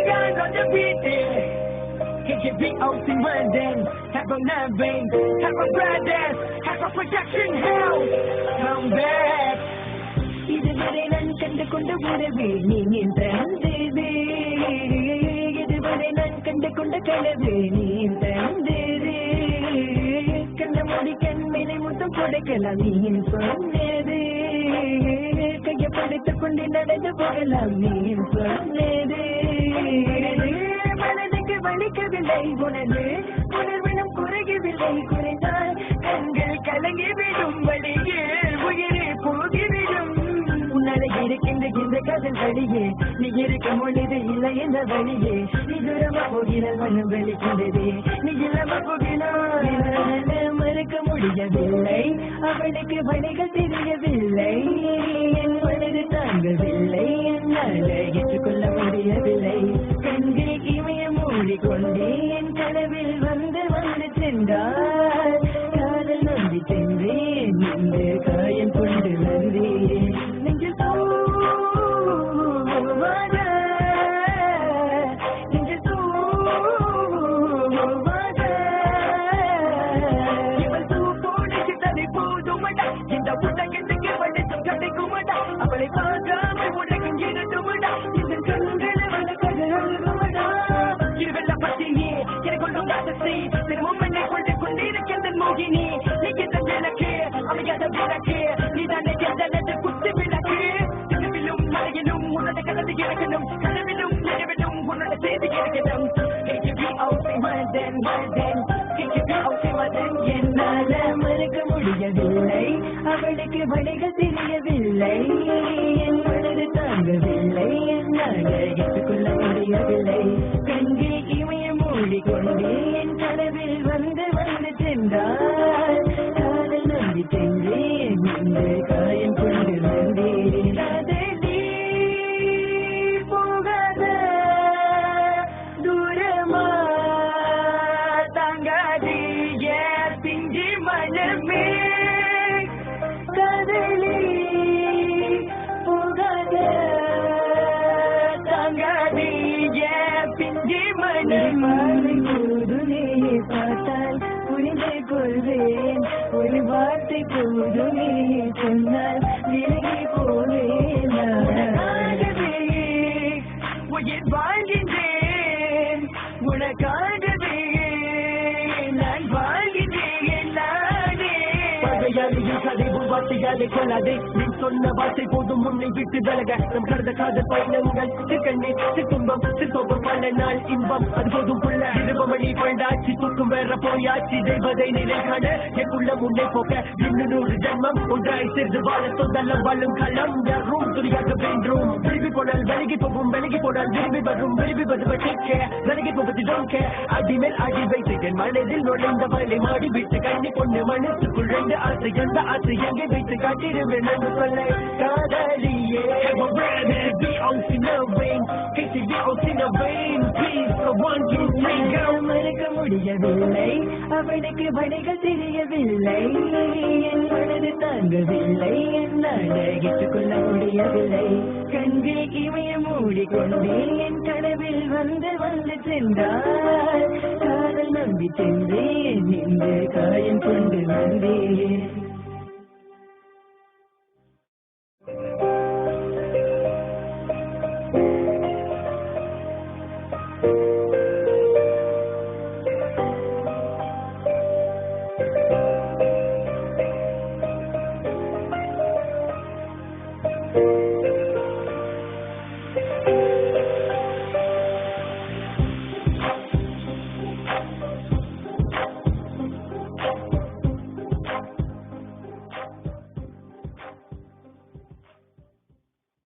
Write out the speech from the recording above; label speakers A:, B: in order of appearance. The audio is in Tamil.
A: Guys on the beat, KKBOC London, have a Navin, have a brothers, have a production house, come back. இதுவரை நான் கண்டு கொண்ட உறவே நீ என் தந்தேவே, இதுவரை நான் கண்டு கொண்ட கனவே நீ என் தந்தேவே, கண்ண மூடி கண்மேலை முத்தம் கொடுக்கலாம் நீ என் சொன்னேவே, கையை படைத்துக் கொண்டு நடந்து போகலாம் நீ என் சொன்னேவே, மனதுக்கு வலிக்கவில்லை உனது உணர்வினும் குறையவில்லை, குறைந்தால் கண்கள் கலங்கி விடும் வழியே உயிரே போகிவிடும், உன்னால இருக்கின்ற இந்த காதல் வழியே நீ இருக்கும் பொழுது இல்லை என்ற வழியே, நீ தூரமா போகிறாள் மனம் வலிக்கின்றது, நீ இல்லாம போகிறாள் மறக்க முடியவில்லை, அவளுக்கு வழிகள் தெரியவில்லை, என் மனது தாங்கவில்லை, என்னால் ஏற்றுக்கொள்ள முடியவில்லை, கண்கள் இமய மூடிக்கொண்டே என் கனவில் வந்து வந்து சென்றால் காதல் நம்பி சென்றேன், இந்த காயம் கொண்டு வந்தேன், நெஞ்சில் பூவாக நெஞ்சில் பூவாக இவள் பூ போடுச்சு தலை போதுமடா, இந்த உலகத்துக்கு வடித்தும் கிடைக்குமடா, அவளை பார்க்காமல் உலகம் இருட்டுமடா, இந்த கண்களை வளர்க்கட அழுகுமடா, இருவெல்ல பத்தியே எனக்குள்ளும் ராசத்தை திரும்பவும் என்னை கொண்டு கொண்டிருக்கின்ற மோகினி, நீ இந்த விளக்கு அமையாத விளக்கு, நீ தானே எந்தனது குத்து விளக்கு, திருவிலும் மலையிலும் உன்னத கலந்து இறக்கணும், கனவிலும் நினைவிலும் உன்னோட செய்தி இறக்கணும், KKBOC London, KKBOC London, என்னால மறக்க முடியவில்லை, அவளுக்கு வழிகள் தெரியவில்லை, என் மனது தாங்கவில்லை, என்னால் ஏற்றுக்கொள்ள முடியவில்லை, கண்கள் இமய மூடிக்கொண்டே என் கனவில் வந்து வந்து சென்றால் காதல் நம்பி சென்றேன், இந்த காயம் கொண்டு வந்தேன், காதலி போகாத தூரமா தாங்காதி ஏன் பிஞ்சி மனமே, காதலி போகாத தாங்காதி ஏன் பிஞ்சி மனமே, போதுமே பார்த்தால் புரிந்து கொள்வேன், ஒரு வார்த்தை போதுமே சொன்னால் விலகி போவேன், உயிர் வாழ்கின்றேன் உனக்காகவே நான் வாழ்கின்றேன், நானே பகையாளியின் கதை வார்த்தையாலே கொள்ளாதே, நீ சொன்ன வார்த்தை போதும் உன்னை விட்டு விலக, நம் கடந்த காதல் பயணங்கள் சிக்கண்ணே சித்துன்பம் சித்தோப்பம் பல நாள் இன்பம், அது போதும் புள்ள இருபமணி பண்டாட்சி தூக்கும் வேற போயாச்சு, தெய்வதை நிலை காண எக்குள்ள முன்னே போக இன்னும் 100 ஜென்மம் ஒன்றாய் சேர்ந்து வாழ சொந்தல்லம் வாழும் களம், யாரும் துணியாக வென்றோம், விரும்பி போனால் விலகி போகும், விலகி போனால் விரும்பி வரும், விரும்பி வருவ விலகி போவது டோன்கே, அடிமேல் அடி வைத்து என் மனதில் நுழைந்த வலை மாடி விட்டு கண்ணி பொண்ணு மனசுக்குள் 2 ஆசை, அந்த ஆசை எங்கே வைத்து காட்டிடுவேன் என்று சொல்ல, காதலியே மறக்க முடியவில்லை, அவனுக்கு வழிகள் தெரியவில்லை, என் மனது தாங்கவில்லை, என்னால் ஏற்றுக்கொள்ள முடியவில்லை, கண்கள் இமய மூடிக்கொண்டே என் கனவில் வந்து வந்து சென்றால் காதல் நம்பி சென்றேன், இந்த காயம் கொண்டு வந்தேன்.